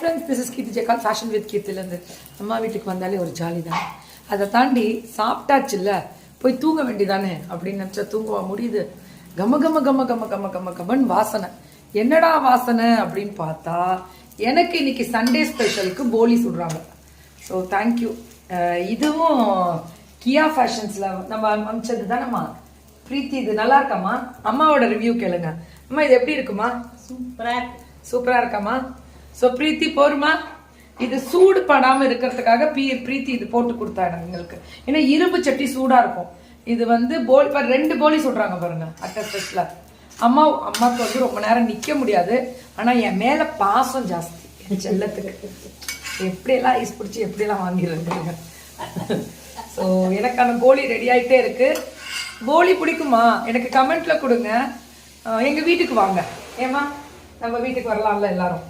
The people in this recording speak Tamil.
Friends, this is Keerthi Jayakanth fashion with கீர்த்திலேருந்து. அம்மா வீட்டுக்கு வந்தாலே ஒரு ஜாலி தான். அதை தாண்டி சாப்பிட்டாச்சுல்ல போய் தூங்க வேண்டியதானே அப்படின்னு நினச்சா தூங்குவா முடியுது. கம கம கம கம கம கம கமன் வாசனை. என்னடா வாசனை அப்படின்னு பார்த்தா எனக்கு இன்னைக்கு சண்டே ஸ்பெஷலுக்கு போலி சுடுறாங்க. So thank you. இதுவும் கியா ஃபேஷன்ஸில் நம்ம அமைச்சது தானம்மா பிரீத்தி. இது நல்லா இருக்காம்மா? அம்மாவோட ரிவ்யூ கேளுங்க. அம்மா இது எப்படி இருக்குமா? சூப்பரா இருக்காமா? ஸோ பிரீத்தி போருமா, இது சூடு படாம இருக்கிறதுக்காக பிரீத்தி இது போட்டு கொடுத்தாங்க எங்களுக்கு. ஏன்னா இரும்பு சட்டி சூடா இருக்கும். இது வந்து ரெண்டு போலி சொல்றாங்க பாருங்க அட்டை ஸ்பெஷலா. அம்மாவுக்கு வந்து ரொம்ப நேரம் நிக்க முடியாது. ஆனா என் மேல பாசம் ஜாஸ்தி என் செல்லத்துக்கு. எப்படியெல்லாம் ஐஸ் பிடிச்சி எப்படியெல்லாம் வாங்கிடுறாங்க. ஸோ எனக்கான போலி ரெடி ஆயிட்டே இருக்கு. போலி பிடிக்குமா எனக்கு கமெண்ட்ல கொடுங்க. எங்க வீட்டுக்கு வாங்க. ஏமா நம்ம வீட்டுக்கு வரலாம்ல எல்லாரும்.